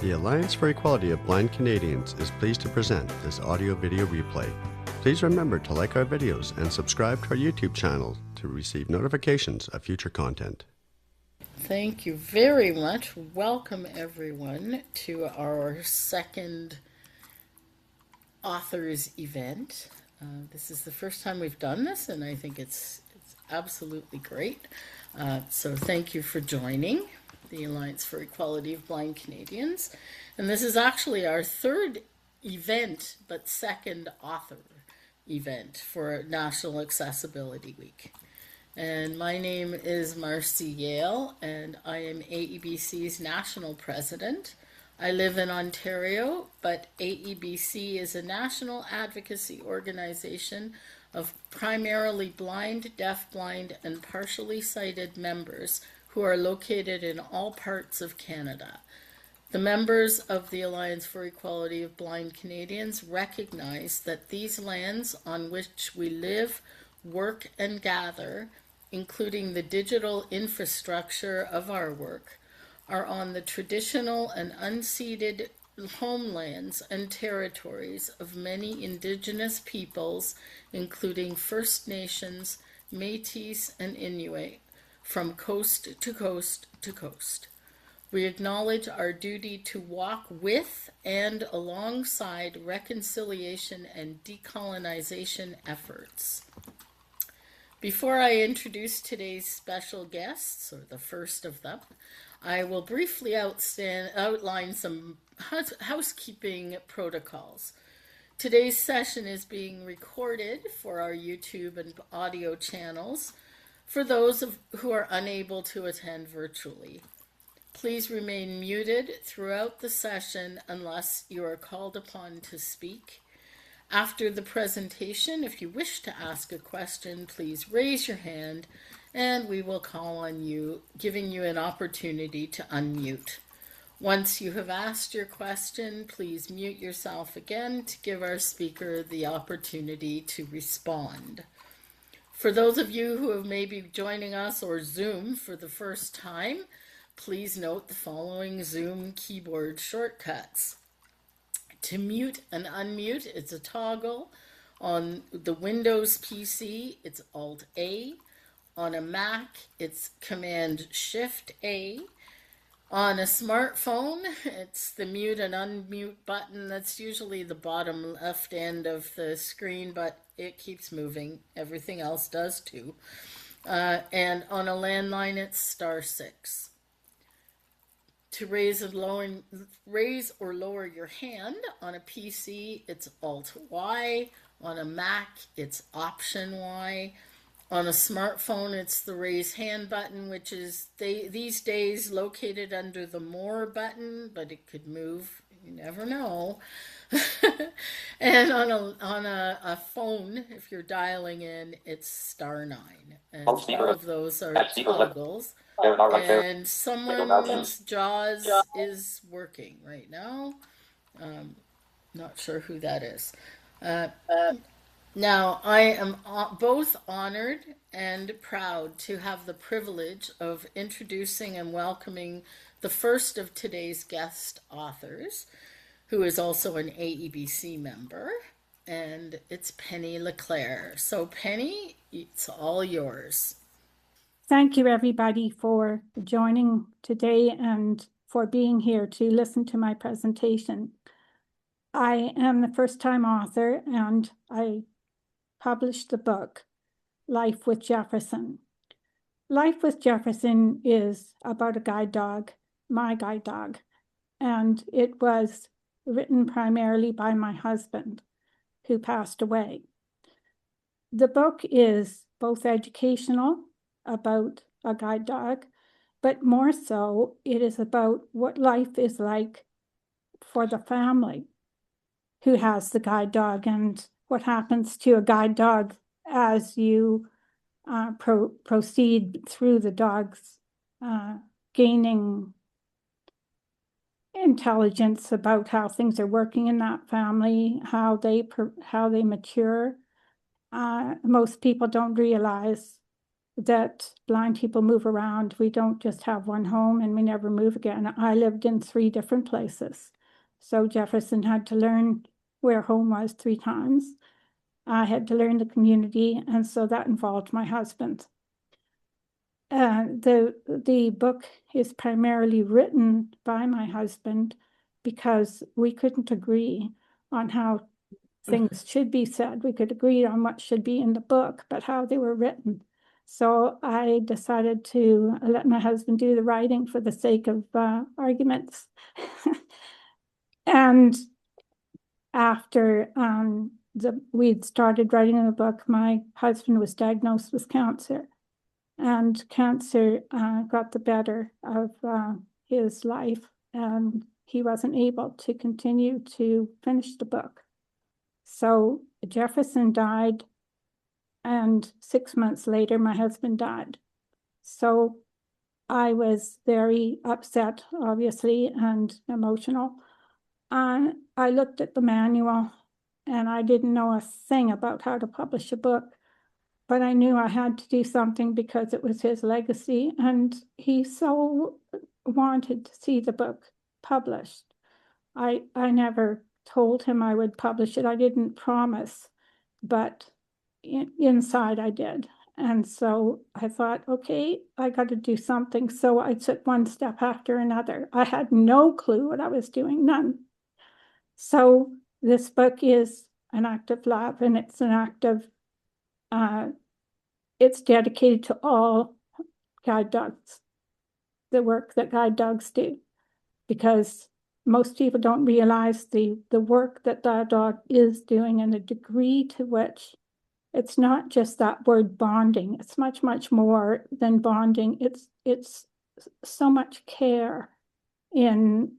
The Alliance for Equality of Blind Canadians is pleased to present this audio-video replay. Please remember to like our videos and subscribe to our YouTube channel to receive notifications of future content. Thank you very much. Welcome everyone to our second authors event. This is the first time we've done this, and I think it's absolutely great. So thank you for joining the Alliance for Equality of Blind Canadians. And this is actually our third event, but second author event for National Accessibility Week. And my name is Marcy Yale, and I am AEBC's national president. I live in Ontario, but AEBC is a national advocacy organization of primarily blind, deafblind, and partially sighted members who are located in all parts of Canada. The members of the Alliance for Equality of Blind Canadians recognize that these lands on which we live, work, and gather, including the digital infrastructure of our work, are on the traditional and unceded homelands and territories of many Indigenous peoples, including First Nations, Métis, and Inuit, from coast to coast to coast. We acknowledge our duty to walk with and alongside reconciliation and decolonization efforts. Before I introduce today's special guests, or the first of them, I will briefly outline some housekeeping protocols. Today's session is being recorded for our YouTube and audio channels for those who are unable to attend virtually. Please remain muted throughout the session unless you are called upon to speak. After the presentation, if you wish to ask a question, please raise your hand and we will call on you, giving you an opportunity to unmute. Once you have asked your question, please mute yourself again to give our speaker the opportunity to respond. For those of you who may be joining us or Zoom for the first time, please note the following Zoom keyboard shortcuts. To mute and unmute, it's a toggle. On the Windows PC, it's Alt-A. On a Mac, it's Command-Shift-A. On a smartphone, it's the mute and unmute button. That's usually the bottom left end of the screen, but it keeps moving. Everything else does too. And on a landline, it's *6. To raise or lower your hand, on a PC, it's Alt-Y. On a Mac, it's Option-Y. On a smartphone, it's the raise hand button, which is these days located under the More button, but it could move. You never know. And on a phone, if you're dialing in, it's *9. And all of those are toggles. And someone's JAWS is working right now. Not sure who that is. Now, I am both honored and proud to have the privilege of introducing and welcoming the first of today's guest authors, who is also an AEBC member, and it's Penny LeClair. So Penny, it's all yours. Thank you, everybody, for joining today and for being here to listen to my presentation. I am the first-time author, and I published the book, Life with Jefferson. Life with Jefferson is about a guide dog, my guide dog, and it was written primarily by my husband, who passed away. The book is both educational, about a guide dog, but more so, it is about what life is like for the family who has the guide dog and what happens to a guide dog as you proceed through the dog's gaining intelligence about how things are working in that family, how they mature. Most people don't realize that blind people move around. We don't just have one home and we never move again. I lived in 3 different places. So Jefferson had to learn where home was 3 times. I had to learn the community, and so that involved my husband. The book is primarily written by my husband because we couldn't agree on how things should be said. We could agree on what should be in the book, but how they were written. So I decided to let my husband do the writing for the sake of arguments. And after we'd started writing the book, my husband was diagnosed with cancer. And cancer got the better of his life, and he wasn't able to continue to finish the book. So Jefferson died, and 6 months later, my husband died. So I was very upset, obviously, and emotional. I looked at the manual, and I didn't know a thing about how to publish a book. But I knew I had to do something because it was his legacy, and he so wanted to see the book published. I never told him I would publish it. I didn't promise, but inside I did. And so I thought, okay, I got to do something. So I took one step after another. I had no clue what I was doing, none. So this book is an act of love, and it's an act of it's dedicated to all guide dogs, the work that guide dogs do, because most people don't realize the work that that dog is doing and the degree to which it's not just that word bonding. It's much, much more than bonding. It's so much care in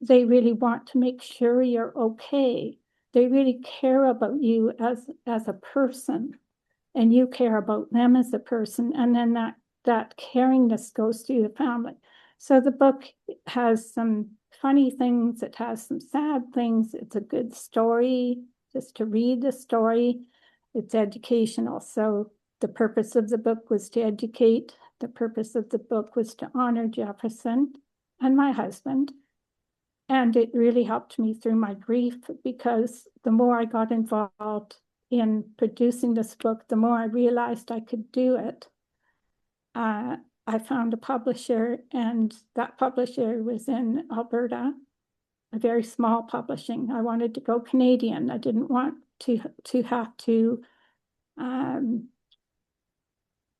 they really want to make sure you're okay. They really care about you as a person, and you care about them as a person, and then that caringness goes through the family. So the book has some funny things, it has some sad things, it's a good story, just to read the story, it's educational. So the purpose of the book was to educate, the purpose of the book was to honor Jefferson and my husband. And it really helped me through my grief, because the more I got involved in producing this book, the more I realized I could do it. I found a publisher, and that publisher was in Alberta, a very small publishing. I wanted to go Canadian. I didn't want to have to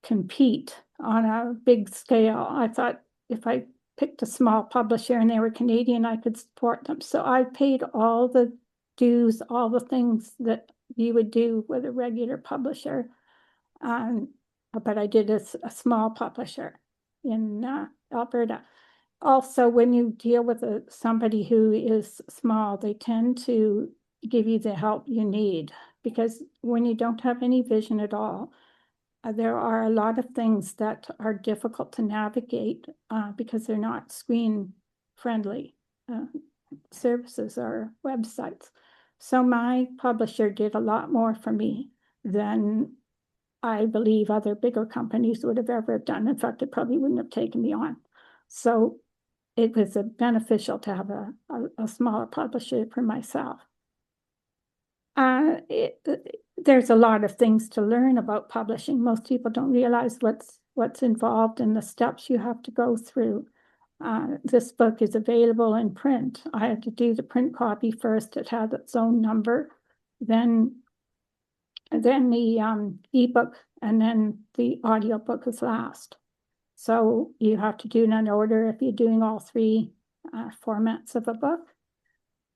compete on a big scale. I thought if I picked a small publisher and they were Canadian, I could support them. So I paid all the dues, all the things that you would do with a regular publisher. But I did a small publisher in Alberta. Also, when you deal with somebody who is small, they tend to give you the help you need, because when you don't have any vision at all, there are a lot of things that are difficult to navigate because they're not screen friendly services or websites. So my publisher did a lot more for me than I believe other bigger companies would have ever done. In fact, it probably wouldn't have taken me on. So it was beneficial to have a smaller publisher for myself. There's a lot of things to learn about publishing. Most people don't realize what's involved in the steps you have to go through. This book is available in print. I had to do the print copy first. It had its own number, then the ebook, and then the audiobook is last. So you have to do it in order if you're doing all 3 formats of a book.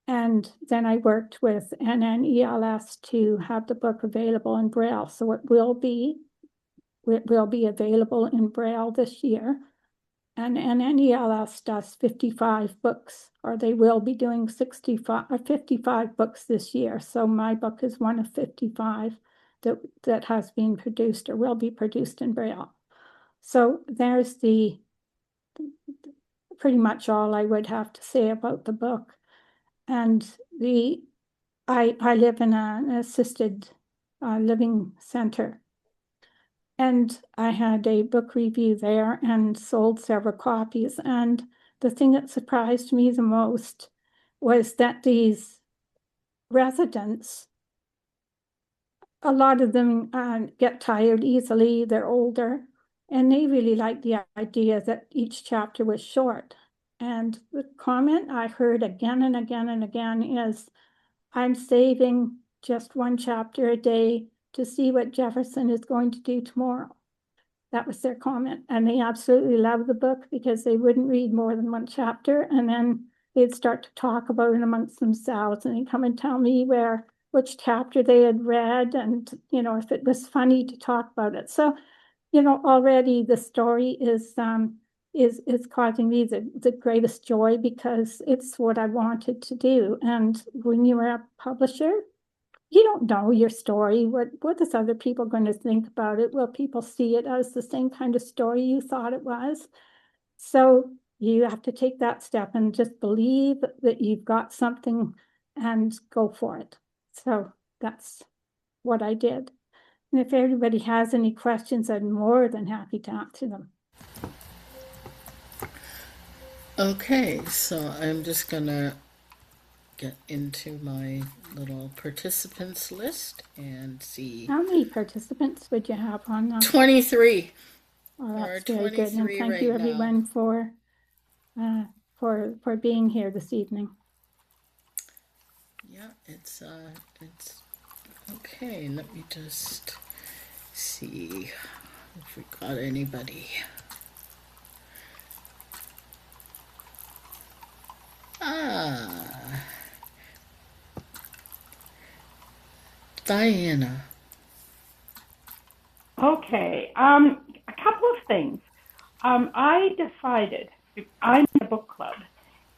And then I worked with NNELS to have the book available in Braille. So it will be available in Braille this year. And NNELS does 55 books, or they will be doing 55 books this year. So my book is one of 55 that has been produced or will be produced in Braille. So there's pretty much all I would have to say about the book. And I live in an assisted living center. And I had a book review there and sold several copies. And the thing that surprised me the most was that these residents, a lot of them get tired easily, they're older, and they really like the idea that each chapter was short. And the comment I heard again and again and again is, I'm saving just one chapter a day to see what Jefferson is going to do tomorrow. That was their comment. And they absolutely loved the book because they wouldn't read more than one chapter. And then they'd start to talk about it amongst themselves, and they'd come and tell me which chapter they had read, and, if it was funny to talk about it. So, already the story is causing me the greatest joy because it's what I wanted to do. And when you're a publisher, you don't know your story. What is other people going to think about it? Will people see it as the same kind of story you thought it was? So you have to take that step and just believe that you've got something and go for it. So that's what I did. And if everybody has any questions, I'm more than happy to answer them. Okay, so I'm just gonna get into my little participants list and see. How many participants would you have on that? 23. Oh, There are that's very good. And 23 thank right you, now. everyone, for being here this evening. Yeah, it's okay. Let me just see if we got anybody. Diana. Okay, a couple of things. I decided, I'm in a book club,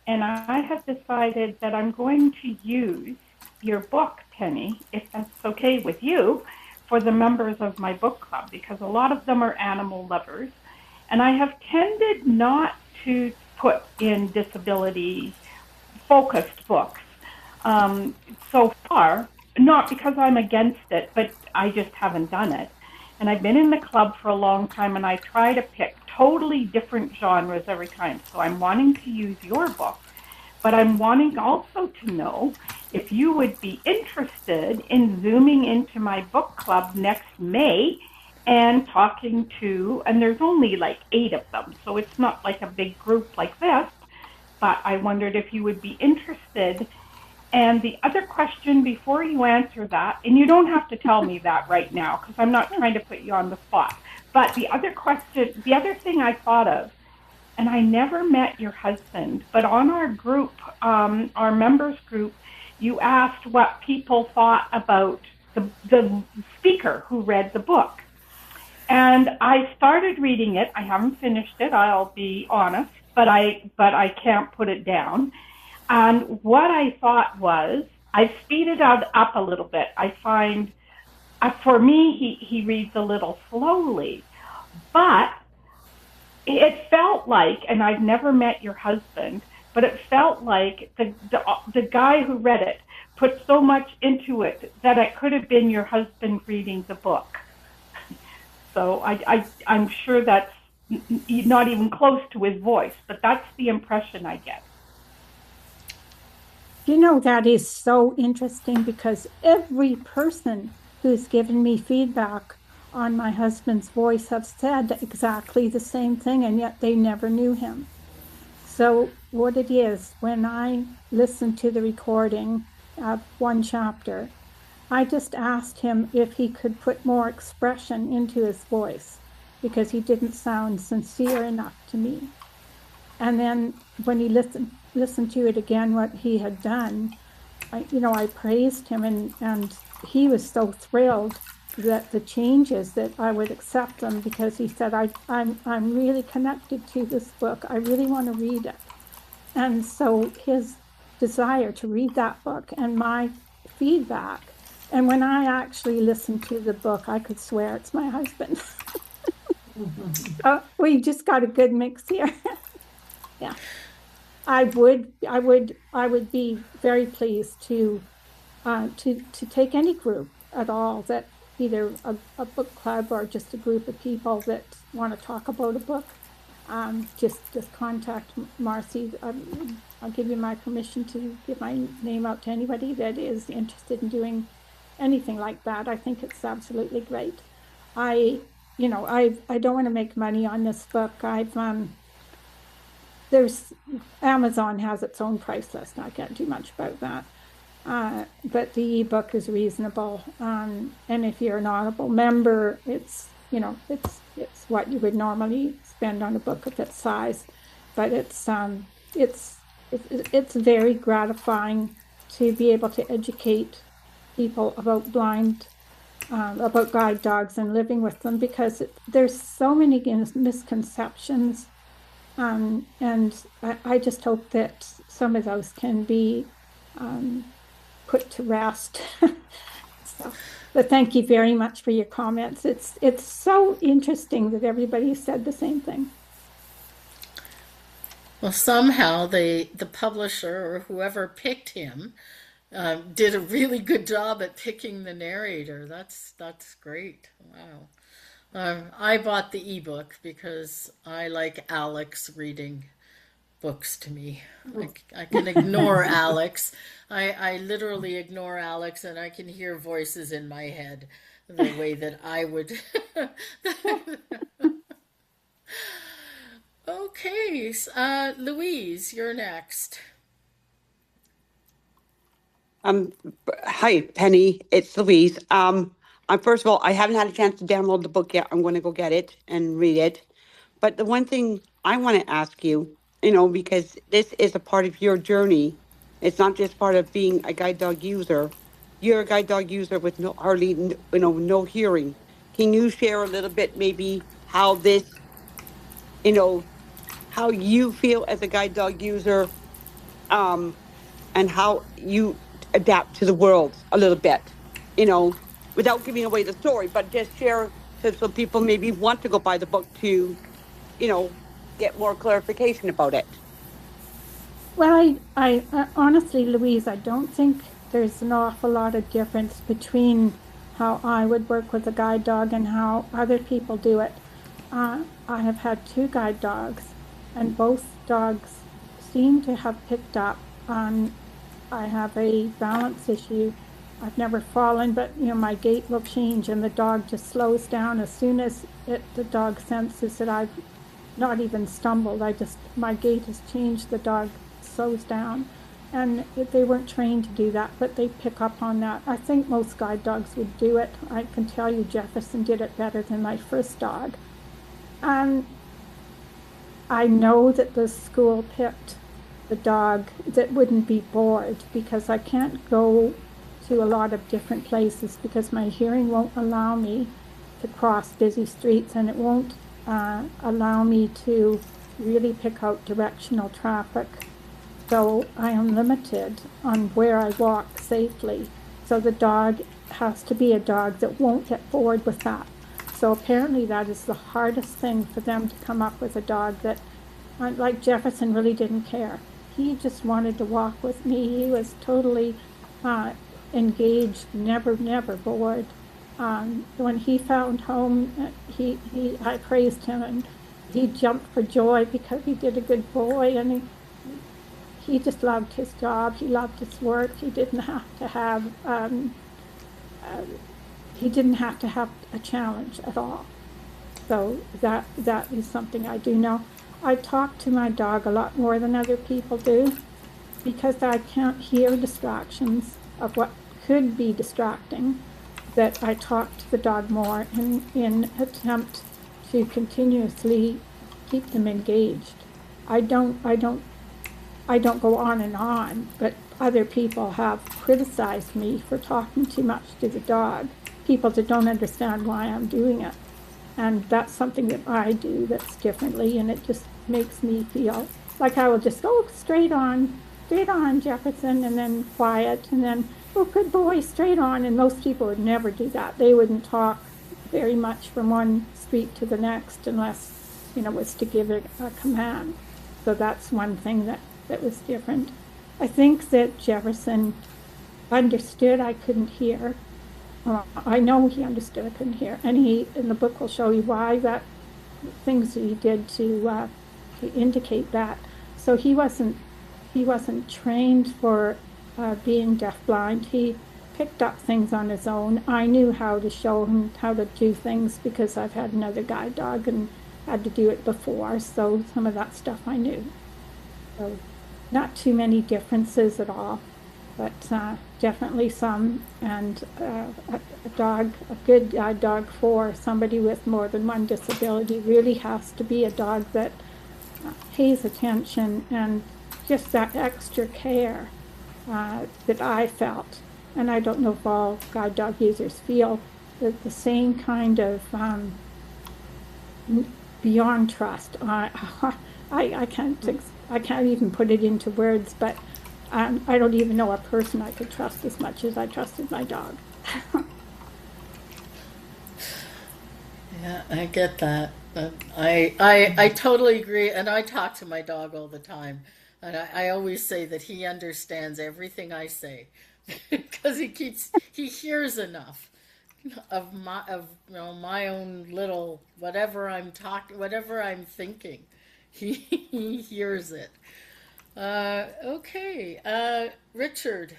and I have decided that I'm going to use your book, Penny, if that's okay with you, for the members of my book club, because a lot of them are animal lovers, and I have tended not to put in disability-focused books so far, not because I'm against it, but I just haven't done it. And I've been in the club for a long time, and I try to pick totally different genres every time. So I'm wanting to use your book, but I'm wanting also to know if you would be interested in zooming into my book club next May and talking to, and there's only like 8 of them, so it's not like a big group like this, but I wondered if you would be interested. And the other question before you answer that, and you don't have to tell me that right now because I'm not trying to put you on the spot, but the other question, the other thing I thought of, and I never met your husband, but on our group, our members group, you asked what people thought about the speaker who read the book. And I started reading it. I haven't finished it, I'll be honest, but I can't put it down. And what I thought was, I speeded up a little bit. I find, for me, he reads a little slowly, but it felt like, and I've never met your husband, but it felt like the guy who read it put so much into it that it could have been your husband reading the book. So I'm sure that's not even close to his voice, but that's the impression I get. That is so interesting because every person who's given me feedback on my husband's voice have said exactly the same thing, and yet they never knew him. So what it is, when I listened to the recording of one chapter, I just asked him if he could put more expression into his voice because he didn't sound sincere enough to me. And then when he listened to it again, what he had done, I praised him, and he was so thrilled that the changes that I would accept them because he said, I'm really connected to this book. I really want to read it. And so his desire to read that book and my feedback, and when I actually listened to the book, I could swear it's my husband. We just got a good mix here. Yeah, I would be very pleased to take any group at all that either a book club or just a group of people that want to talk about a book, just contact Marcy. I'll give you my permission to give my name out to anybody that is interested in doing anything like that. I think it's absolutely great. I don't want to make money on this book. There's Amazon has its own price list. I can't do much about that. But the ebook is reasonable. And if you're an Audible member, it's what you would normally spend on a book of its size. But it's very gratifying to be able to educate people about about guide dogs and living with them, because there's so many misconceptions. And I just hope that some of those can be put to rest. But thank you very much for your comments. It's so interesting that everybody said the same thing. Well, somehow the publisher or whoever picked him did a really good job at picking the narrator. That's great. Wow. I bought the ebook because I like Alex reading books to me. I can ignore Alex. I literally ignore Alex, and I can hear voices in my head the way that I would. Okay, Louise, you're next. Hi, Penny. It's Louise. First of all, I haven't had a chance to download the book yet. I'm going to go get it and read it. But the one thing I want to ask you, because this is a part of your journey. It's not just part of being a guide dog user. You're a guide dog user with no hearing. Can you share a little bit maybe how this, how you feel as a guide dog user, and how you adapt to the world a little bit, without giving away the story, but just share so people maybe want to go buy the book to, get more clarification about it. Well, I honestly, Louise, I don't think there's an awful lot of difference between how I would work with a guide dog and how other people do it. I have had 2 guide dogs, and both dogs seem to have picked up on. I have a balance issue. I've never fallen, but my gait will change, and the dog just slows down as soon as the dog senses that I've not even stumbled. My gait has changed. The dog slows down, and they weren't trained to do that, but they pick up on that. I think most guide dogs would do it. I can tell you Jefferson did it better than my first dog. I know that the school picked the dog that wouldn't be bored, because I can't go to a lot of different places because my hearing won't allow me to cross busy streets, and it won't allow me to really pick out directional traffic. So I am limited on where I walk safely. So the dog has to be a dog that won't get bored with that. So apparently that is the hardest thing for them to come up with, a dog that, like Jefferson, really didn't care. He just wanted to walk with me. He was totally engaged, never bored. When he found home, I praised him, and he jumped for joy because he did a good boy, and he just loved his job. He loved his work. He didn't have to have a challenge at all. So that is something I do know. I talk to my dog a lot more than other people do, because I can't hear distractions of what could be distracting, that I talk to the dog more in attempt to continuously keep them engaged. I don't go on and on, but other people have criticized me for talking too much to the dog, people that don't understand why I'm doing it. And that's something that I do that's differently, and it just makes me feel like I will just go straight on, Jefferson, and then quiet, and then, oh, good boy, straight on. And most people would never do that. They wouldn't talk very much from one street to the next unless, it was to give a command. So that's one thing that was different. I think that Jefferson understood I couldn't hear, I know he understood I couldn't hear, and he in the book will show you why, that things that he did to indicate that. So he wasn't trained for being deafblind. He picked up things on his own. I knew how to show him how to do things because I've had another guide dog and had to do it before. So some of that stuff I knew. So not too many differences at all, but definitely some. And a good guide dog for somebody with more than one disability really has to be a dog that pays attention and just that extra care that I felt. And I don't know if all guide dog users feel that the same kind of beyond trust. I can't even put it into words, but I don't even know a person I could trust as much as I trusted my dog. Yeah, I get that. I totally agree, and I talk to my dog all the time, and I always say that he understands everything I say because he hears enough of my own little whatever whatever I'm thinking, he hears it. Okay, Richard.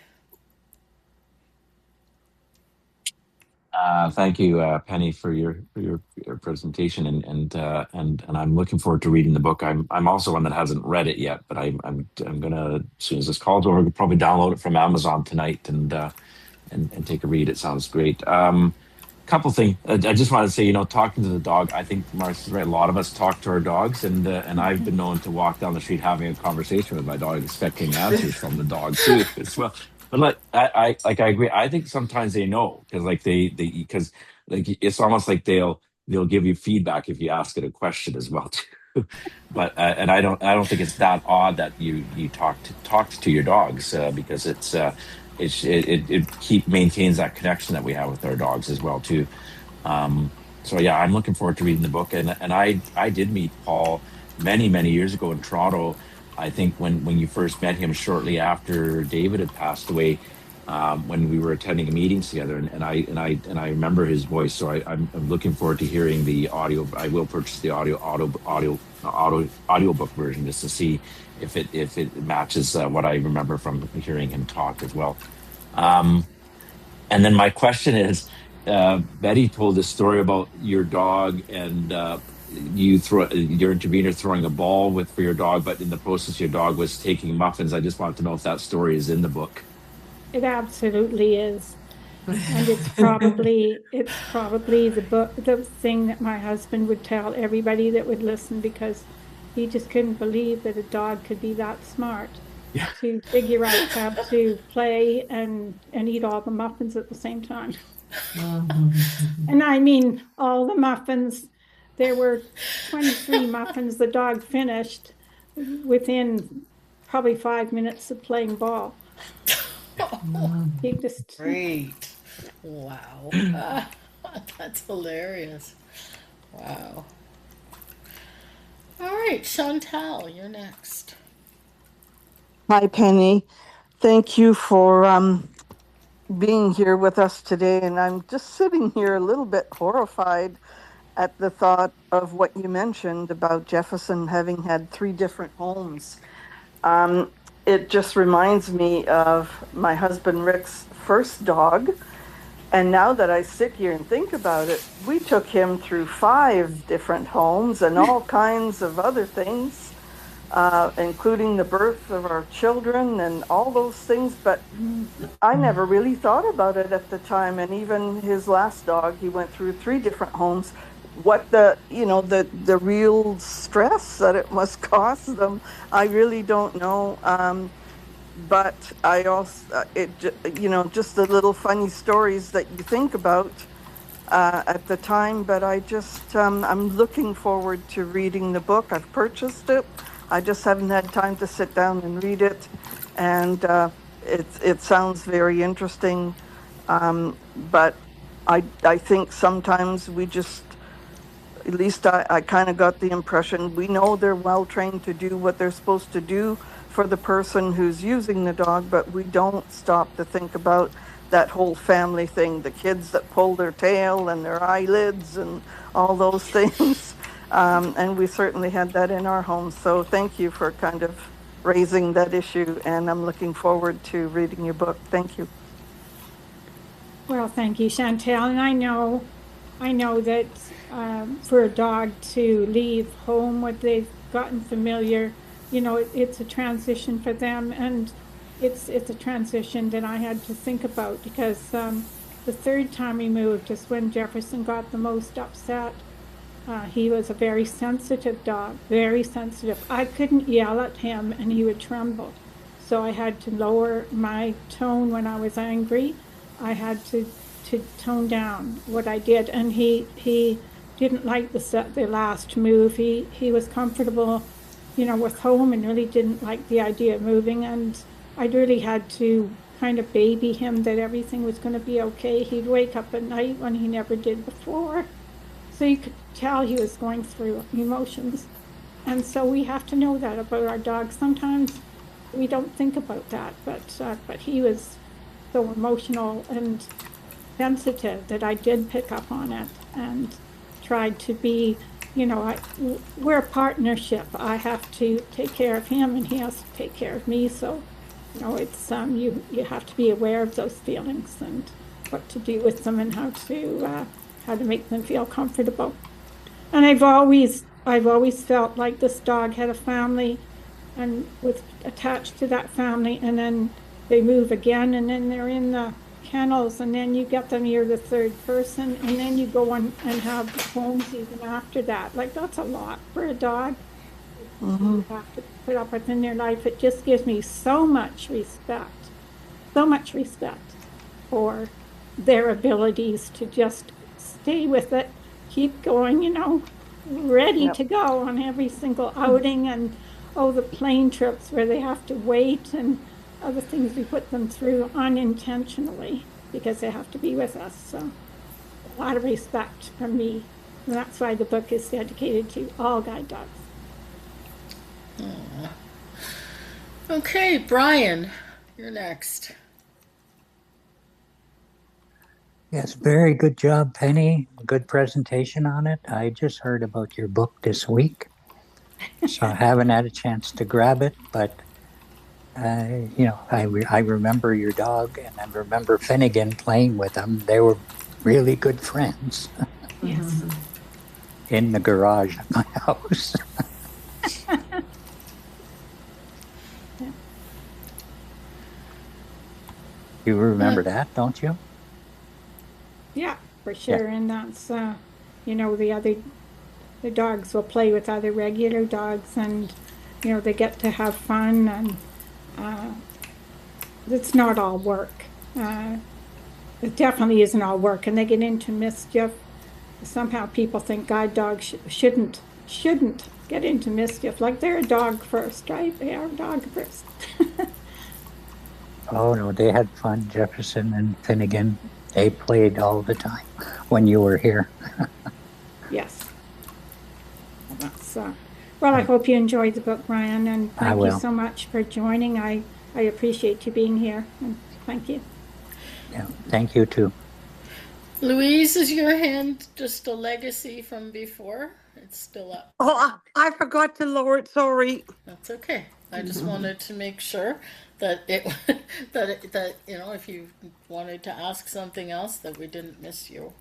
Thank you, Penny, for your presentation, and I'm looking forward to reading the book. I'm also one that hasn't read it yet, but I'm gonna, as soon as this call's over, probably download it from Amazon tonight and take a read. It sounds great. Couple things. I just wanted to say, talking to the dog, I think Marcy's right. A lot of us talk to our dogs, and I've been known to walk down the street having a conversation with my dog, expecting answers from the dog too as well. But I agree. I think sometimes they know because because it's almost like they'll give you feedback if you ask it a question as well too. But and I don't think it's that odd that you talk to your dogs because it maintains that connection that we have with our dogs as well too. So yeah, I'm looking forward to reading the book. And I did meet Paul many years ago in Toronto. I think when you first met him shortly after David had passed away, when we were attending meetings together, and I remember his voice. So I'm looking forward to hearing the audio. I will purchase the audiobook version just to see if it matches what I remember from hearing him talk as well. And then my question is, Betty told this story about your dog and your intervener throwing a ball for your dog, but in the process your dog was taking muffins. I just wanted to know if that story is in the book. It absolutely is. And it's probably the thing that my husband would tell everybody that would listen, because he just couldn't believe that a dog could be that smart to figure out how to play and eat all the muffins at the same time. And I mean all the muffins. There were 23 muffins the dog finished within probably 5 minutes of playing ball. He just Great. Wow. That's hilarious. Wow. All right, Chantal, you're next. Hi, Penny. Thank you for being here with us today. And I'm just sitting here a little bit horrified at the thought of what you mentioned about Jefferson having had 3 different homes. It just reminds me of my husband Rick's first dog. And now that I sit here and think about it, we took him through 5 different homes and all kinds of other things, including the birth of our children and all those things. But I never really thought about it at the time. And even his last dog, he went through 3 different homes. What the real stress that it must cost them, I really don't know. But I also, just the little funny stories that you think about at the time. But I just, I'm looking forward to reading the book. I've purchased it. I just haven't had time to sit down and read it. And it sounds very interesting. But I think sometimes we just, at least I kind of got the impression, we know they're well trained to do what they're supposed to do for the person who's using the dog, but we don't stop to think about that whole family thing, the kids that pull their tail and their eyelids and all those things. And we certainly had that in our home. So thank you for kind of raising that issue. And I'm looking forward to reading your book. Thank you. Well, thank you, Chantel. And I know that for a dog to leave home what they've gotten familiar, it's a transition for them, and it's a transition that I had to think about because the third time we moved is when Jefferson got the most upset. He was a very sensitive dog, very sensitive. I couldn't yell at him and he would tremble. So I had to lower my tone when I was angry. I had to tone down what I did. And he didn't like the last move. He was comfortable, with home and really didn't like the idea of moving. And I really had to kind of baby him that everything was going to be okay. He'd wake up at night when he never did before. So you could tell he was going through emotions. And so we have to know that about our dogs. Sometimes we don't think about that, but he was so emotional and sensitive that I did pick up on it and tried to be, we're a partnership. I have to take care of him and he has to take care of me. So, it's you have to be aware of those feelings and what to do with them and how to make them feel comfortable. And I've always felt like this dog had a family and was attached to that family, and then they move again, and then they're in the kennels, and then you get them, you're the third person, and then you go on and have homes even after that. Like, that's a lot for a dog. You have to put up with in their life. It just gives me so much respect for their abilities to just stay with it, keep going, ready to go on every single outing, and the plane trips where they have to wait, and other things we put them through unintentionally because they have to be with us. So a lot of respect from me. And that's why the book is dedicated to all guide dogs. Aww. Okay, Brian, you're next. Yes, very good job, Penny. Good presentation on it. I just heard about your book this week, so I haven't had a chance to grab it, but I remember your dog, and I remember Finnegan playing with them. They were really good friends. Yes. In the garage of my house. You remember that, don't you? Yeah, for sure. Yeah. And that's, the dogs will play with other regular dogs, and, they get to have fun, and it's not all work. It definitely isn't all work, and they get into mischief. Somehow people think guide dogs shouldn't get into mischief. Like, they're a dog first, right? They are a dog first. Oh, no, they had fun, Jefferson and Finnegan. They played all the time when you were here. Yes. That's, well, I hope you enjoyed the book, Brian, and thank you so much for joining. I appreciate you being here, and thank you. Yeah, thank you too. Louise, is your hand just a legacy from before? It's still up. Oh, I forgot to lower it. Sorry. That's okay. I just wanted to make sure that if you wanted to ask something else, that we didn't miss you.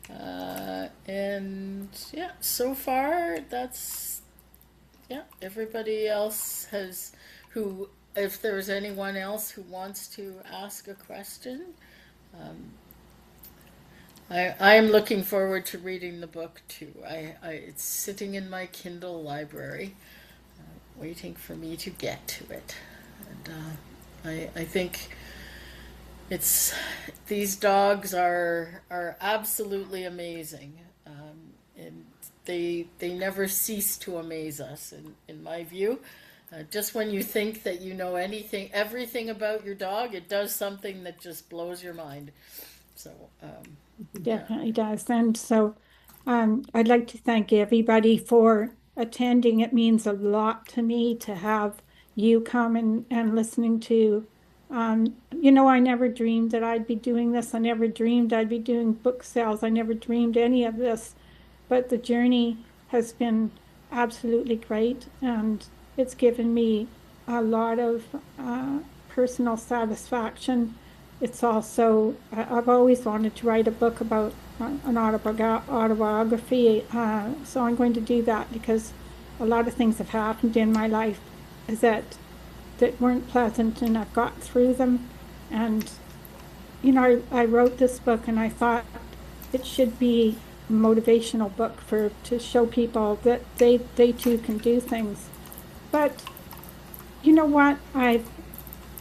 And yeah, so far everybody else if there's anyone else who wants to ask a question, I am looking forward to reading the book too. It's sitting in my Kindle library, waiting for me to get to it. And I think these dogs are absolutely amazing, and they never cease to amaze us. In my view, just when you think that you know everything about your dog, it does something that just blows your mind. So definitely does. And so I'd like to thank everybody for attending. It means a lot to me to have you come and listening to You know, I never dreamed that I'd be doing this. I never dreamed I'd be doing book sales. I never dreamed any of this. But the journey has been absolutely great, and it's given me a lot of personal satisfaction. It's also, I've always wanted to write a book about an autobiography, so I'm going to do that because a lot of things have happened in my life that weren't pleasant, and I've got through them. And, you know, I wrote this book and I thought it should be a motivational book to show people that they too can do things. But you know what? I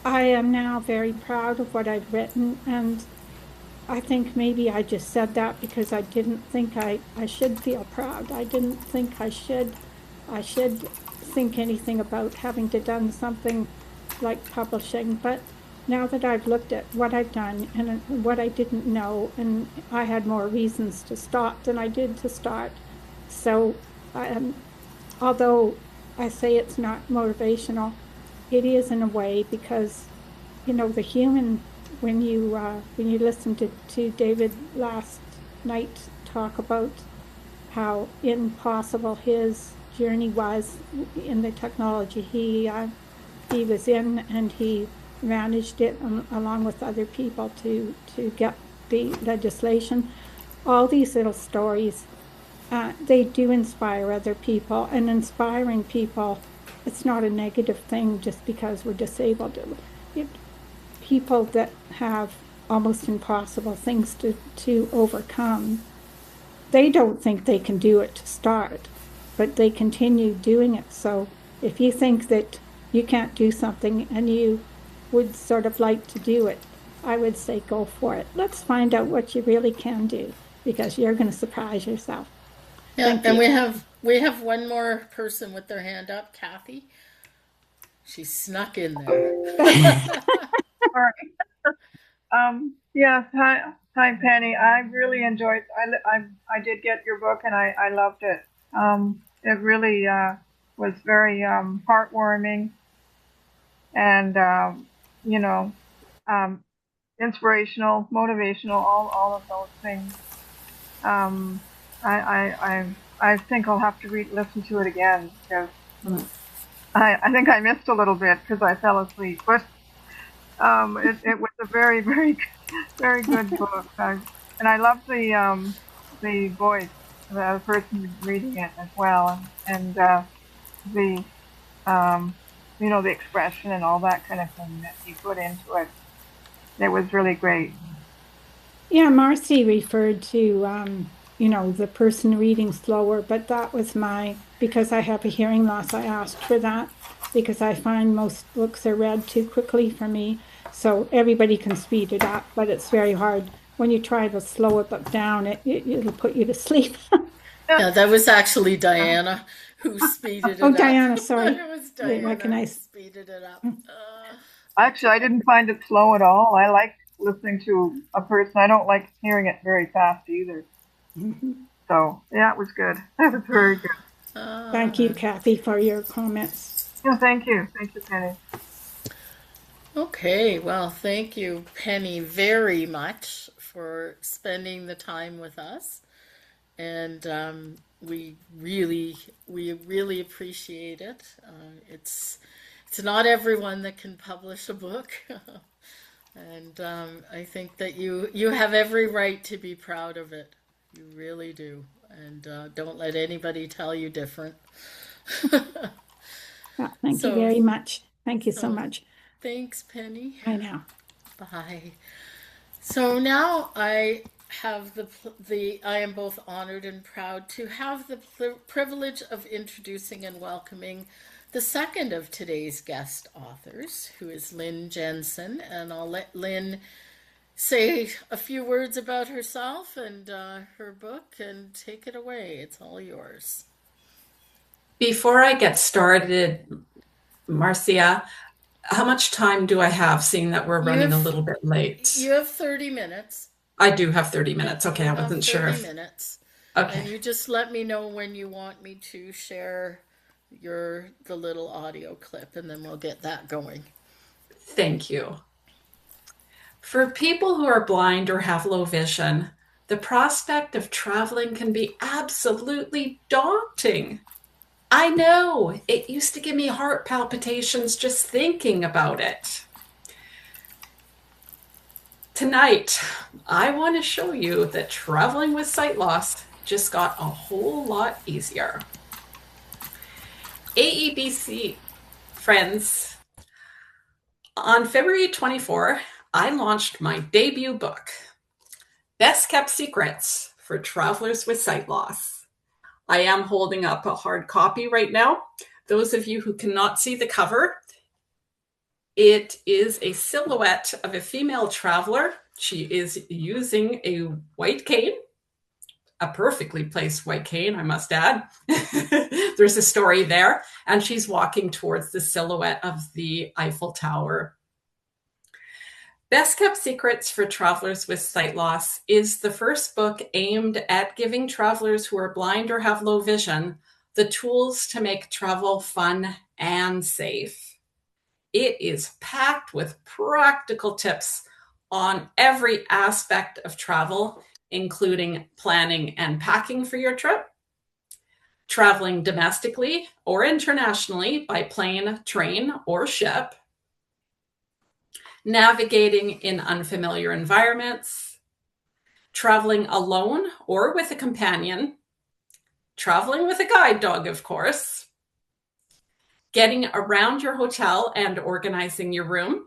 am now very proud of what I've written, and I think maybe I just said that because I didn't think I should feel proud. I didn't think I should think anything about having to done something like publishing. But now that I've looked at what I've done and what I didn't know, and I had more reasons to stop than I did to start. So although I say it's not motivational, it is in a way, because, you know, the human, when you listen to David last night talk about how impossible his journey was in the technology he was in, and he managed it along with other people to get the legislation. All these little stories, they do inspire other people, and inspiring people, it's not a negative thing just because we're disabled. People that have almost impossible things to overcome, they don't think they can do it to start, but they continue doing it. So if you think that you can't do something and you would sort of like to do it, I would say go for it. Let's find out what you really can do, because you're going to surprise yourself. Yeah, Thank and you. we have one more person with their hand up, Kathy. She snuck in there. All right. Yes. Hi, Penny. I really enjoyed. I did get your book, and I loved it. It really was very heartwarming, and you know, um, inspirational, motivational, all of those things. Um, I think I'll have to listen to it again, because I think I missed a little bit because I fell asleep. But it was a very, very, very good book. And I love the voice of the person reading it as well, and the the expression and all that kind of thing that he put into it. It was really great. Yeah, Marcy referred to, you know, the person reading slower, but that was because I have a hearing loss, I asked for that, because I find most books are read too quickly for me. So everybody can speed it up, but it's very hard. When you try to slow a book down, it'll put you to sleep. Yeah, that was actually Diana who speeded Oh, it up. Diana, sorry. It was I didn't Diana who recognize. speeded it up. Actually, I didn't find it slow at all. I like listening to a person. I don't like hearing it very fast either. So yeah, it was good. It was very good. Thank you, Kathy, for your comments. Yeah, thank you, Penny. Okay, well, thank you, Penny, very much for spending the time with us, and we really appreciate it. It's not everyone that can publish a book, and I think that you have every right to be proud of it. You really do, and don't let anybody tell you different. Well, thank So, you very much. Thank you so much. Thanks, Penny. I know. Bye. So now I have I am both honored and proud to have the privilege of introducing and welcoming the second of today's guest authors, who is Lynn Jensen, and I'll let Lynn say a few words about herself and her book, and take it away. It's all yours. Before I get started, Marcia, how much time do I have, seeing that we're running a little bit late? You have 30 minutes. I do have 30 minutes. Okay, I wasn't sure. 30 minutes. Okay. And you just let me know when you want me to share the little audio clip, and then we'll get that going. Thank you. For people who are blind or have low vision, the prospect of traveling can be absolutely daunting. I know, it used to give me heart palpitations just thinking about it. Tonight, I want to show you that traveling with sight loss just got a whole lot easier. AEBC friends, on February 24, I launched my debut book, Best Kept Secrets for Travelers with Sight Loss. I am holding up a hard copy right now. Those of you who cannot see the cover, it is a silhouette of a female traveler. She is using a white cane, a perfectly placed white cane, I must add. There's a story there. And she's walking towards the silhouette of the Eiffel Tower. Best Kept Secrets for Travelers with Sight Loss is the first book aimed at giving travelers who are blind or have low vision the tools to make travel fun and safe. It is packed with practical tips on every aspect of travel, including planning and packing for your trip, traveling domestically or internationally by plane, train, or ship, navigating in unfamiliar environments, traveling alone or with a companion, traveling with a guide dog, of course, getting around your hotel and organizing your room,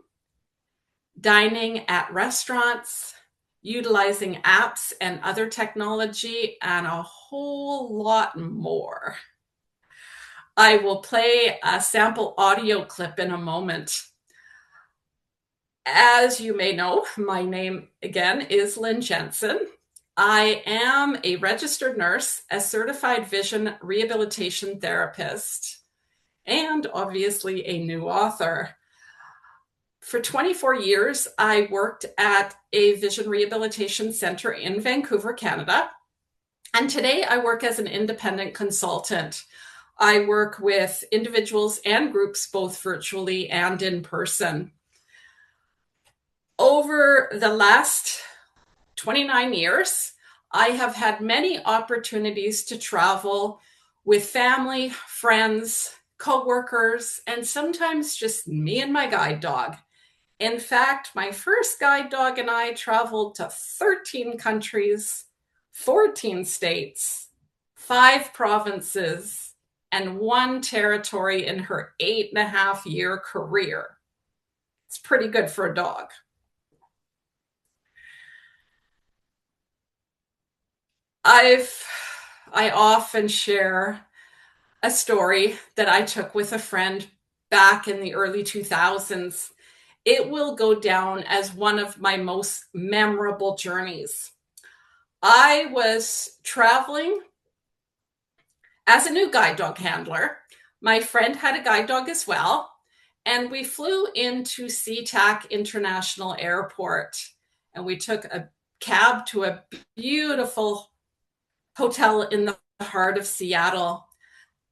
dining at restaurants, utilizing apps and other technology, and a whole lot more. I will play a sample audio clip in a moment. As you may know, my name again is Lynn Jensen. I am a registered nurse, a certified vision rehabilitation therapist, and obviously a new author. For 24 years, I worked at a vision rehabilitation center in Vancouver, Canada. And today I work as an independent consultant. I work with individuals and groups, both virtually and in person. Over the last 29 years, I have had many opportunities to travel with family, friends, co-workers, and sometimes just me and my guide dog. In fact, my first guide dog and I traveled to 13 countries, 14 states, 5 provinces, and 1 territory in her 8.5-year career. It's pretty good for a dog. I often share a story that I took with a friend back in the early 2000s. It will go down as one of my most memorable journeys. I was traveling as a new guide dog handler. My friend had a guide dog as well, and we flew into SeaTac International Airport, and we took a cab to a beautiful hotel in the heart of Seattle.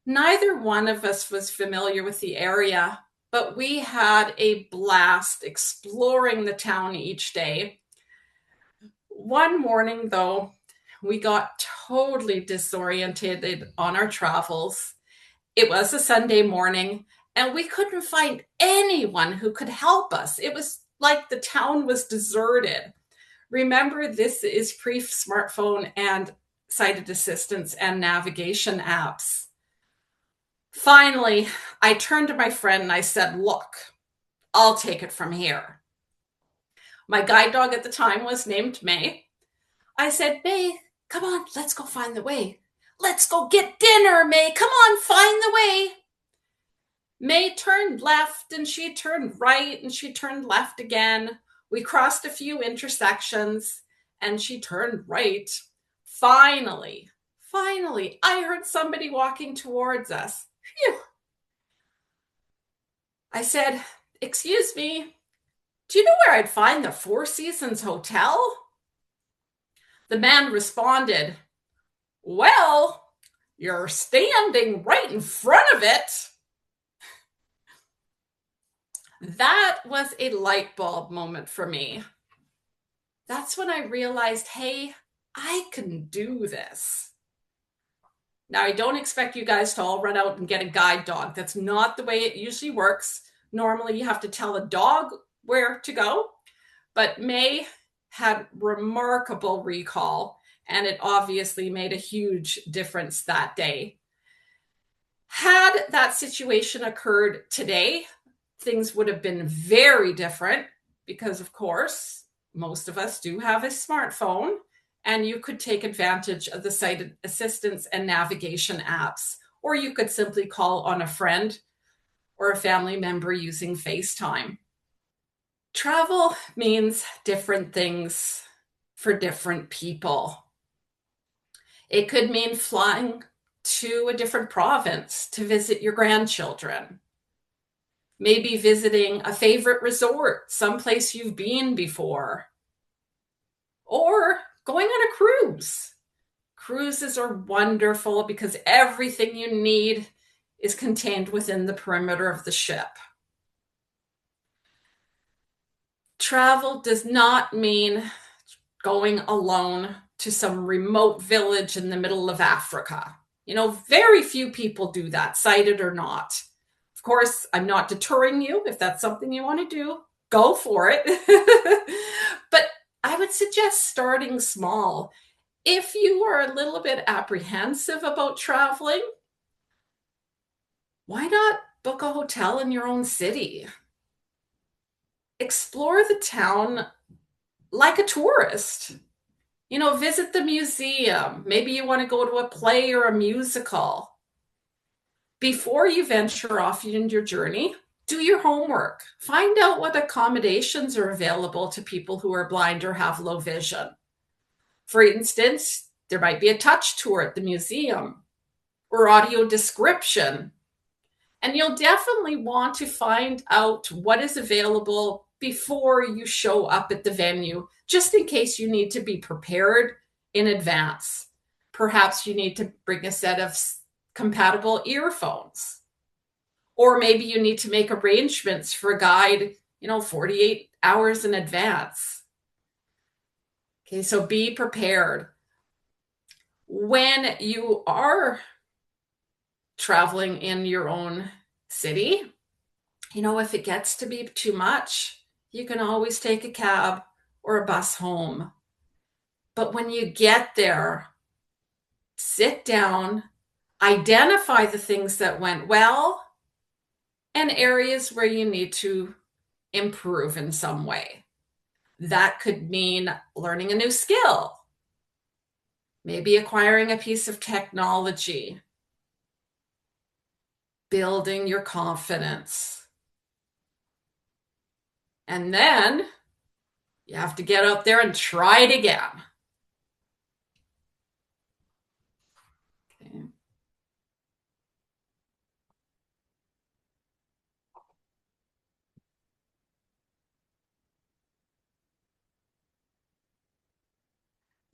Neither one of us was familiar with the area, but we had a blast exploring the town each day. One morning, though, we got totally disoriented on our travels. It was a Sunday morning, and we couldn't find anyone who could help us. It was like the town was deserted. Remember, this is pre-smartphone and sighted assistance and navigation apps. Finally, I turned to my friend and I said, "Look, I'll take it from here." My guide dog at the time was named May. I said, "May, come on, let's go find the way. Let's go get dinner, May. Come on, find the way." May turned left and she turned right and she turned left again. We crossed a few intersections and she turned right. Finally, I heard somebody walking towards us. Phew. I said, "Excuse me, do you know where I'd find the Four Seasons Hotel?" The man responded, "Well, you're standing right in front of it." That was a light bulb moment for me. that's when I realized, hey, I can do this. Now, I don't expect you guys to all run out and get a guide dog. That's not the way it usually works. Normally, you have to tell a dog where to go. But May had remarkable recall, and it obviously made a huge difference that day. Had that situation occurred today, things would have been very different because, of course, most of us do have a smartphone, and you could take advantage of the sighted assistance and navigation apps, or you could simply call on a friend or a family member using FaceTime. Travel means different things for different people. It could mean flying to a different province to visit your grandchildren. Maybe visiting a favorite resort, someplace you've been before. Or going on a cruise. Cruises are wonderful because everything you need is contained within the perimeter of the ship. Travel does not mean going alone to some remote village in the middle of Africa. You know, very few people do that, sighted or not. Of course, I'm not deterring you. If that's something you want to do, go for it. But I would suggest starting small. If you are a little bit apprehensive about traveling, why not book a hotel in your own city? Explore the town like a tourist. You know, visit the museum. Maybe you want to go to a play or a musical. Before you venture off in your journey, do your homework. Find out what accommodations are available to people who are blind or have low vision. For instance, there might be a touch tour at the museum or audio description. And you'll definitely want to find out what is available before you show up at the venue, just in case you need to be prepared in advance. Perhaps you need to bring a set of compatible earphones. Or maybe you need to make arrangements for a guide, 48 hours in advance. Okay, so be prepared. When you are traveling in your own city, if it gets to be too much, you can always take a cab or a bus home. But when you get there, sit down, identify the things that went well and areas where you need to improve in some way. That could mean learning a new skill, maybe acquiring a piece of technology, building your confidence. And then you have to get out there and try it again. Okay.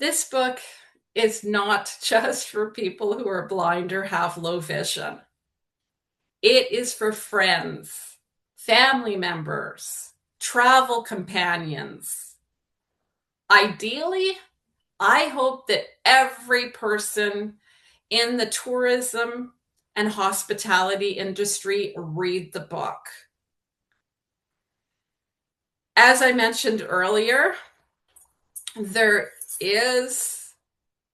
This book is not just for people who are blind or have low vision. It is for friends, family members, travel companions. Ideally, I hope that every person in the tourism and hospitality industry read the book. As I mentioned earlier, there is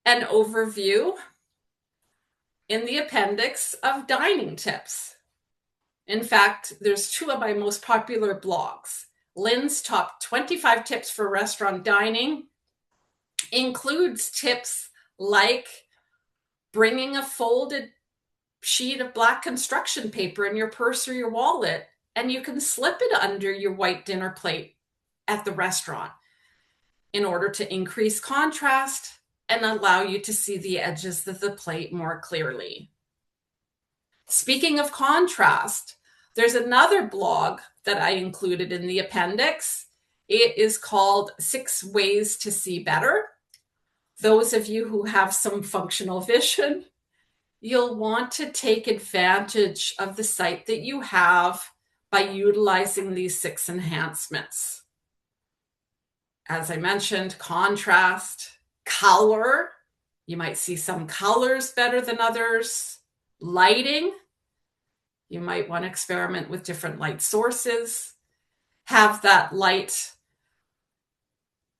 an overview in the appendix of dining tips. In fact, there's two of my most popular blogs. Lynn's top 25 tips for restaurant dining includes tips like bringing a folded sheet of black construction paper in your purse or your wallet, and you can slip it under your white dinner plate at the restaurant in order to increase contrast and allow you to see the edges of the plate more clearly. Speaking of contrast, there's another blog that I included in the appendix. It is called 6 Ways to See Better. Those of you who have some functional vision, you'll want to take advantage of the sight that you have by utilizing these 6 enhancements. as I mentioned, contrast, color. You might see some colors better than others. Lighting. You might want to experiment with different light sources. Have that light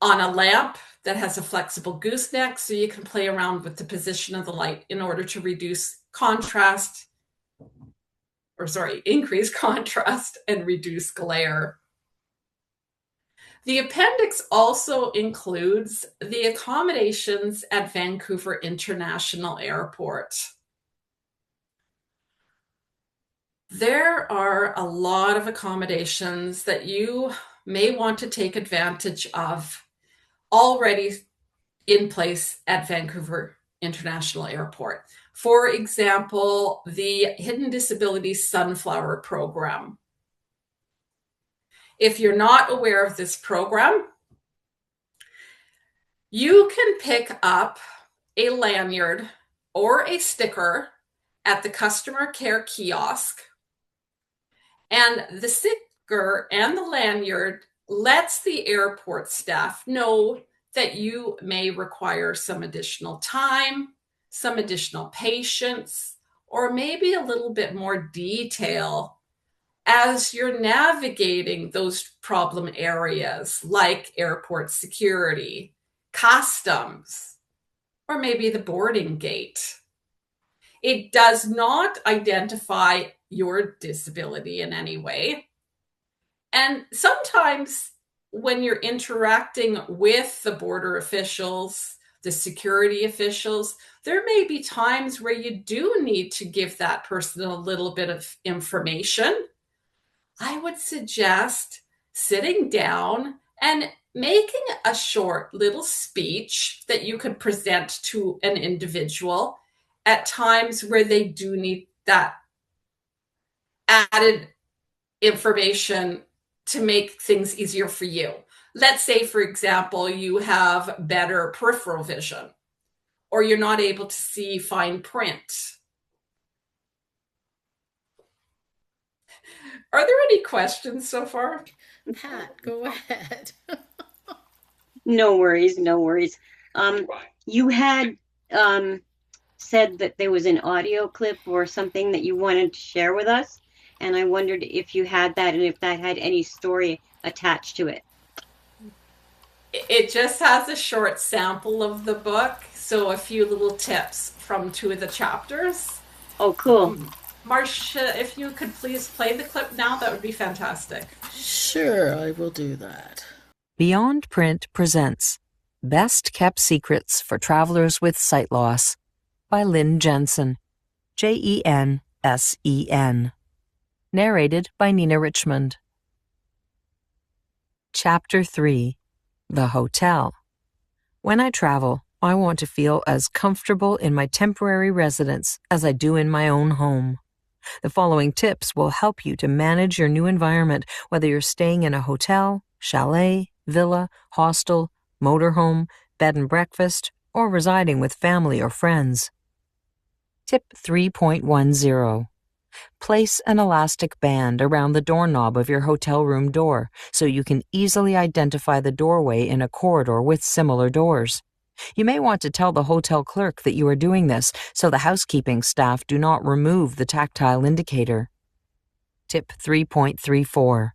on a lamp that has a flexible gooseneck so you can play around with the position of the light in order to reduce contrast, increase contrast and reduce glare. The appendix also includes the accommodations at Vancouver International Airport. There are a lot of accommodations that you may want to take advantage of already in place at Vancouver International Airport. For example, the Hidden Disability Sunflower Program. If you're not aware of this program, you can pick up a lanyard or a sticker at the customer care kiosk, and the sticker and the lanyard lets the airport staff know that you may require some additional time, some additional patience, or maybe a little bit more detail as you're navigating those problem areas like airport security, customs, or maybe the boarding gate. It does not identify your disability in any way. And sometimes when you're interacting with the border officials, the security officials, there may be times where you do need to give that person a little bit of information. I would suggest sitting down and making a short little speech that you could present to an individual at times where they do need that added information to make things easier for you. Let's say, for example, you have better peripheral vision, or you're not able to see fine print. Are there any questions so far? Pat, go ahead. No worries, no worries. You had said that there was an audio clip or something that you wanted to share with us, and I wondered if you had that and if that had any story attached to it. It just has a short sample of the book, so a few little tips from 2 of the chapters. Oh, cool. Marcia, if you could please play the clip now, that would be fantastic. Sure, I will do that. Beyond Print presents Best Kept Secrets for Travelers with Sight Loss by Lynn Jensen, Jensen. Narrated by Nina Richmond. Chapter 3. The Hotel. When I travel, I want to feel as comfortable in my temporary residence as I do in my own home. The following tips will help you to manage your new environment, whether you're staying in a hotel, chalet, villa, hostel, motorhome, bed and breakfast, or residing with family or friends. Tip 3.10. Place an elastic band around the doorknob of your hotel room door so you can easily identify the doorway in a corridor with similar doors. You may want to tell the hotel clerk that you are doing this so the housekeeping staff do not remove the tactile indicator. Tip 3.34.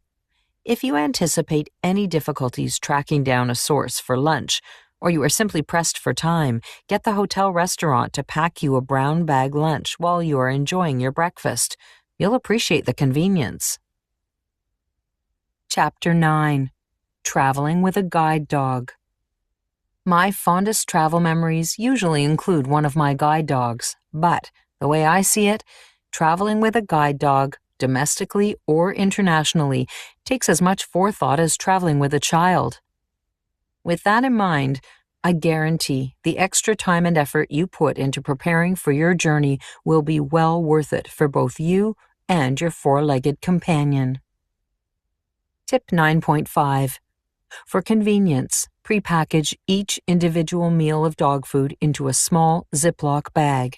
If you anticipate any difficulties tracking down a source for lunch, or you are simply pressed for time, get the hotel restaurant to pack you a brown bag lunch while you are enjoying your breakfast. You'll appreciate the convenience. Chapter 9. Traveling with a Guide Dog. My fondest travel memories usually include one of my guide dogs, but, the way I see it, traveling with a guide dog, domestically or internationally, takes as much forethought as traveling with a child. With that in mind, I guarantee the extra time and effort you put into preparing for your journey will be well worth it for both you and your four-legged companion. Tip 9.5. For convenience, prepackage each individual meal of dog food into a small Ziploc bag.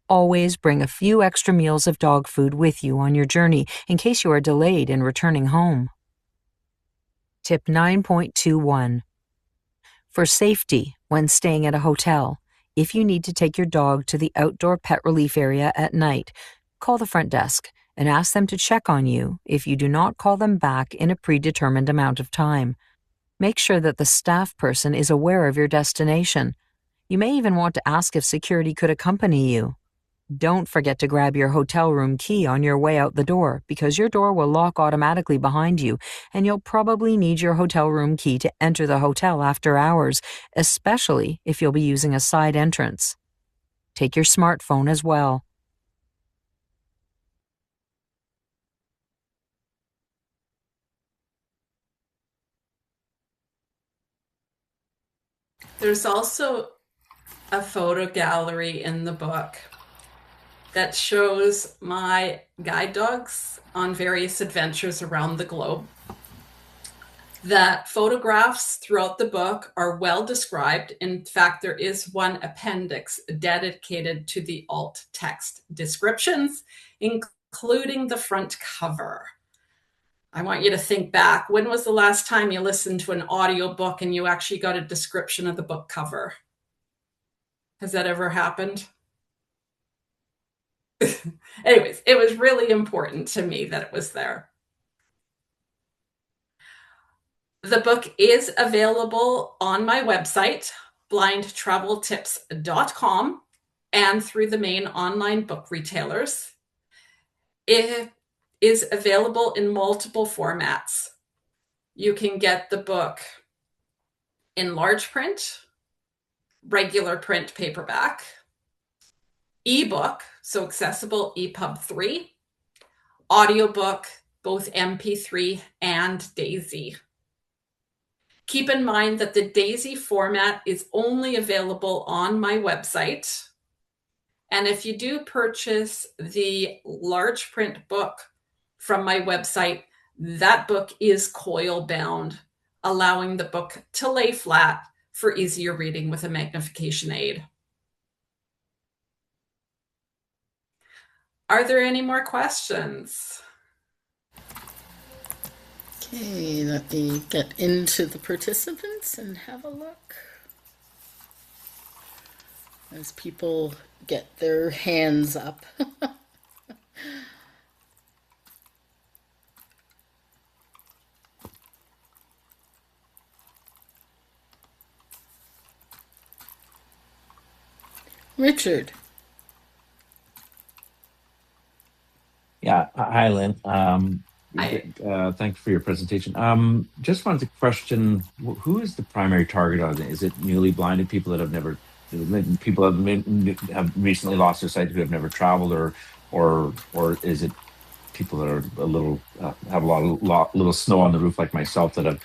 Always bring a few extra meals of dog food with you on your journey in case you are delayed in returning home. Tip 9.21. For safety when staying at a hotel, if you need to take your dog to the outdoor pet relief area at night, call the front desk and ask them to check on you if you do not call them back in a predetermined amount of time. Make sure that the staff person is aware of your destination. You may even want to ask if security could accompany you. Don't forget to grab your hotel room key on your way out the door, because your door will lock automatically behind you, and you'll probably need your hotel room key to enter the hotel after hours, especially if you'll be using a side entrance. Take your smartphone as well. There's also a photo gallery in the book that shows my guide dogs on various adventures around the globe. The photographs throughout the book are well described. In fact, there is one appendix dedicated to the alt text descriptions, including the front cover. I want you to think back. When was the last time you listened to an audiobook and you actually got a description of the book cover? Has that ever happened? Anyways, it was really important to me that it was there. The book is available on my website, blindtraveltips.com, and through the main online book retailers. It is available in multiple formats. You can get the book in large print, regular print paperback, ebook, so accessible EPUB 3, audiobook, both MP3 and DAISY. Keep in mind that the DAISY format is only available on my website. And if you do purchase the large print book from my website, that book is coil bound, allowing the book to lay flat for easier reading with a magnification aid. Are there any more questions? Okay, let me get into the participants and have a look. As people get their hands up. Richard. Yeah, hi, Lynn. Hi. Thanks for your presentation. Just wanted to question, who is the primary target audience? Is it newly blinded people that have never, people have recently lost their sight who have never traveled, or is it people that are a little have a little snow on the roof like myself that have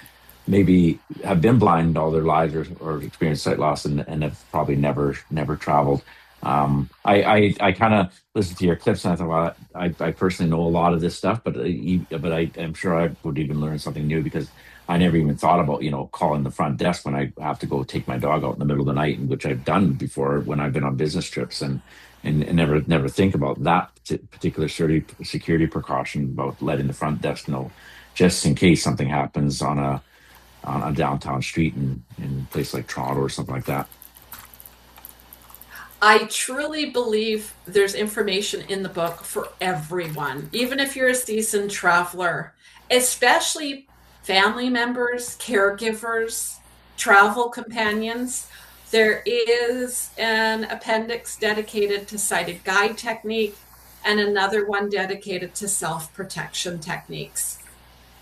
been blind all their lives or experienced sight loss and have probably never traveled? I kind of listened to your clips and I thought, well, I personally know a lot of this stuff, but I'm sure I would even learn something new, because I never even thought about, calling the front desk when I have to go take my dog out in the middle of the night, which I've done before when I've been on business trips, and never think about that particular security precaution about letting the front desk know, just in case something happens on a downtown street in a place like Toronto or something like that. I truly believe there's information in the book for everyone, even if you're a seasoned traveler, especially family members, caregivers, travel companions. There is an appendix dedicated to sighted guide technique and another one dedicated to self-protection techniques.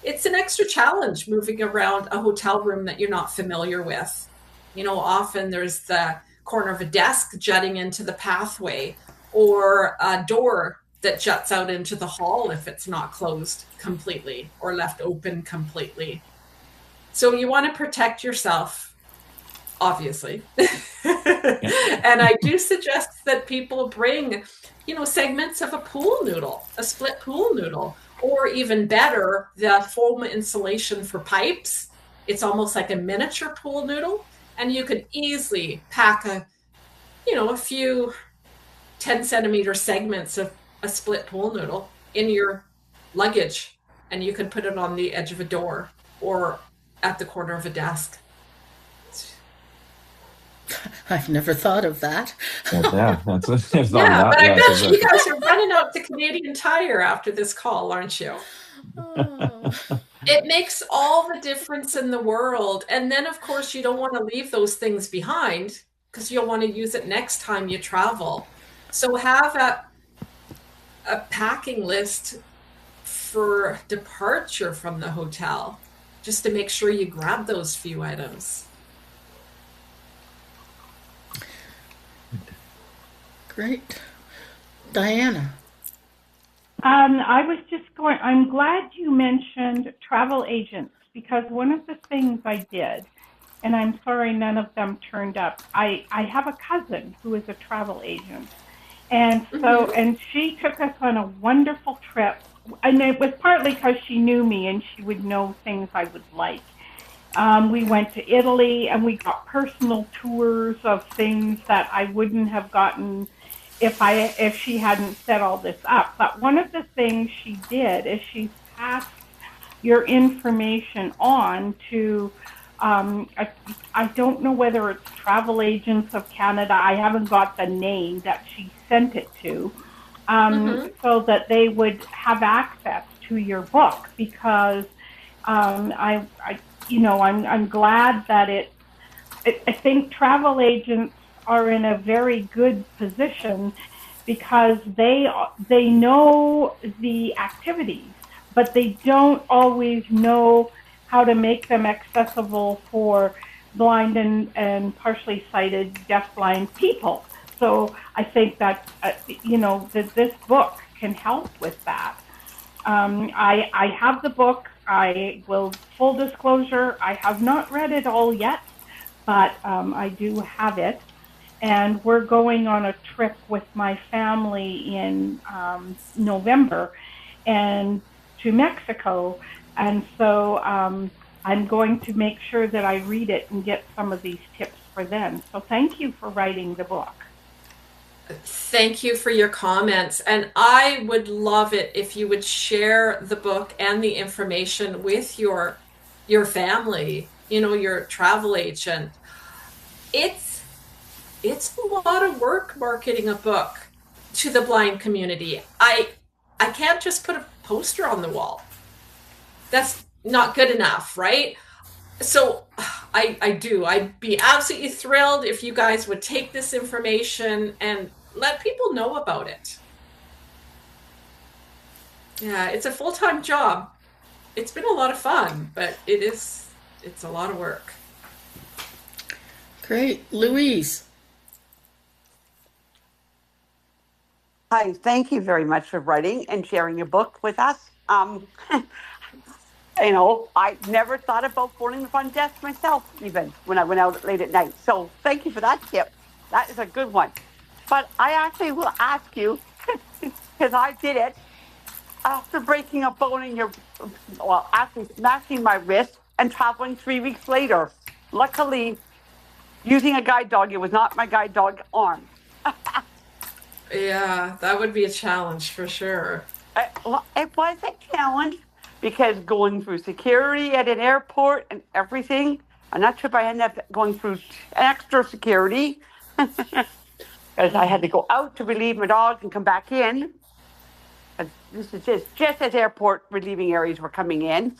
It's an extra challenge moving around a hotel room that you're not familiar with. Often there's the corner of a desk jutting into the pathway, or a door that juts out into the hall if it's not closed completely or left open completely. So you want to protect yourself, obviously. And I do suggest that people bring, segments of a pool noodle, a split pool noodle, or even better, the foam insulation for pipes. It's almost like a miniature pool noodle. And you could easily pack a few 10-centimeter segments of a split pool noodle in your luggage, and you can put it on the edge of a door or at the corner of a desk. I've never thought of that. Yeah, that's what I thought Yeah, of but that. I Yeah, bet you guys are running out to Canadian Tire after this call, aren't you? Oh. It makes all the difference in the world. And then, of course, you don't want to leave those things behind because you'll want to use it next time you travel. So have a packing list for departure from the hotel, just to make sure you grab those few items. Great. Diana. I was just going, I'm glad you mentioned travel agents, because one of the things I did, and I'm sorry none of them turned up, I have a cousin who is a travel agent. And so, and she took us on a wonderful trip. And it was partly because she knew me and she would know things I would like. We went to Italy and we got personal tours of things that I wouldn't have gotten if she hadn't set all this up. But one of the things she did is she passed your information on to, I don't know whether it's Travel Agents of Canada. I haven't got the name that she sent it to, so that they would have access to your book, because I'm glad that I think travel agents are in a very good position because they know the activities, but they don't always know how to make them accessible for blind and partially sighted, deafblind people. So I think that that this book can help with that. I have the book. I will, full disclosure, I have not read it all yet, but I do have it. And we're going on a trip with my family in November and to Mexico. And so I'm going to make sure that I read it and get some of these tips for them. So thank you for writing the book. Thank you for your comments. And I would love it if you would share the book and the information with your family, your travel agent. It's a lot of work marketing a book to the blind community. I can't just put a poster on the wall. That's not good enough, right? So I'd be absolutely thrilled if you guys would take this information and let people know about it. Yeah, it's a full-time job. It's been a lot of fun, but it's a lot of work. Great. Louise. Hi, thank you very much for writing and sharing your book with us. I never thought about phoning the front desk myself, even when I went out late at night. So thank you for that tip. That is a good one. But I actually will ask you, because I did it, after breaking a bone in after smashing my wrist and traveling 3 weeks later. Luckily, using a guide dog, it was not my guide dog arm. Yeah, that would be a challenge for sure. It was a challenge because going through security at an airport and everything, on that trip I ended up going through extra security because I had to go out to relieve my dog and come back in. This is just as airport relieving areas were coming in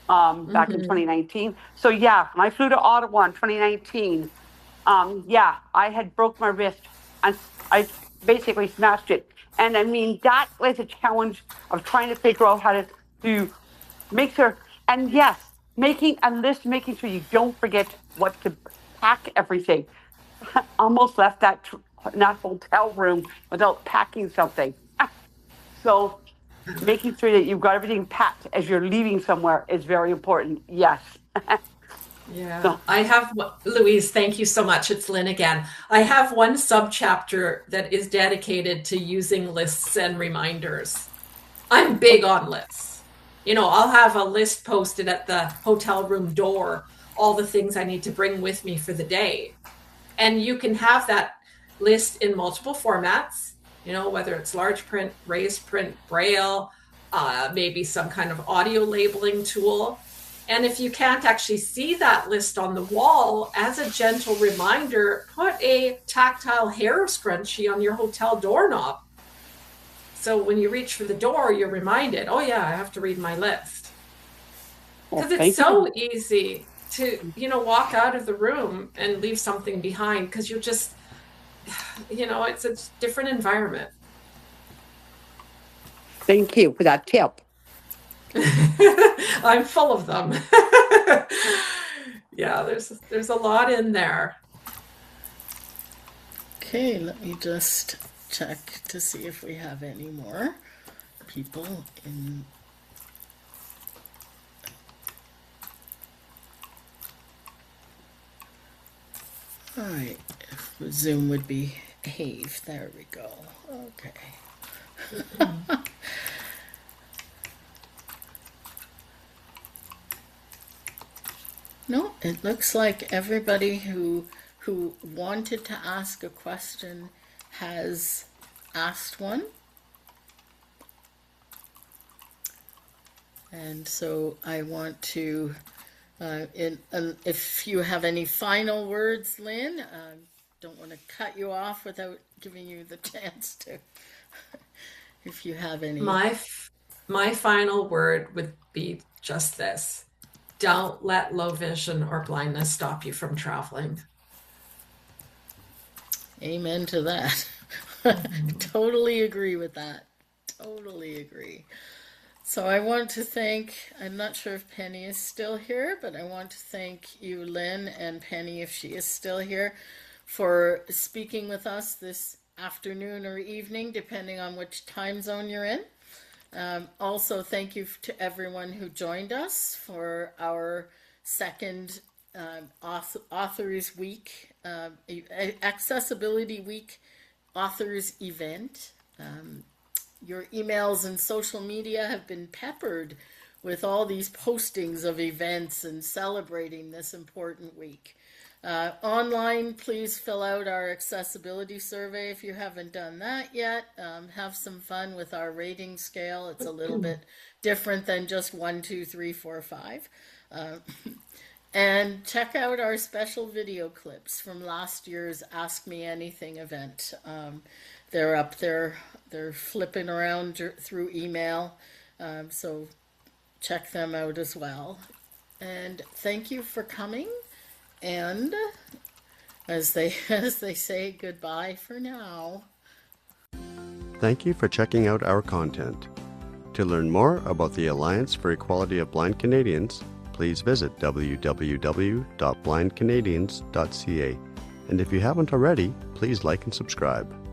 back in 2019. So yeah, when I flew to Ottawa in 2019, I had broke my wrist and I basically smashed it. And I mean, that was a challenge of trying to figure out how to make sure, and yes, making a list, making sure you don't forget what to pack everything. Almost left that hotel room without packing something. So making sure that you've got everything packed as you're leaving somewhere is very important. Yes. Yeah, so, I have, Louise, thank you so much. It's Lynn again. I have one subchapter that is dedicated to using lists and reminders. I'm big on lists. I'll have a list posted at the hotel room door, all the things I need to bring with me for the day. And you can have that list in multiple formats, whether it's large print, raised print, braille, maybe some kind of audio labeling tool. And if you can't actually see that list on the wall, as a gentle reminder, put a tactile hair scrunchie on your hotel doorknob. So when you reach for the door, you're reminded, oh yeah, I have to read my list. Because it's so easy to, walk out of the room and leave something behind because you're just, it's a different environment. Thank you for that tip. I'm full of them. Yeah, there's a lot in there. Okay, let me just check to see if we have any more people in. All right, if Zoom would behave. There we go. Okay. No, it looks like everybody who wanted to ask a question has asked one. And so I want to, if you have any final words, Lynn, don't want to cut you off without giving you the chance to, if you have any. My final word would be just this. Don't let low vision or blindness stop you from traveling. Amen to that. Totally agree with that. Totally agree. So I want to thank, I'm not sure if Penny is still here, but I want to thank you, Lynn, and Penny, if she is still here, for speaking with us this afternoon or evening, depending on which time zone you're in. Also, thank you to everyone who joined us for our second Authors Week, Accessibility Week Authors event. Your emails and social media have been peppered with all these postings of events and celebrating this important week. Online, please fill out our accessibility survey if you haven't done that yet. Have some fun with our rating scale. It's a little bit different than just 1, 2, 3, 4, 5. And check out our special video clips from last year's Ask Me Anything event. They're up there. They're flipping around through email. So check them out as well. And thank you for coming. And as they say, goodbye for now. Thank you for checking out our content. To learn more about the Alliance for Equality of Blind Canadians, please visit www.blindcanadians.ca. And if you haven't already, please like and subscribe.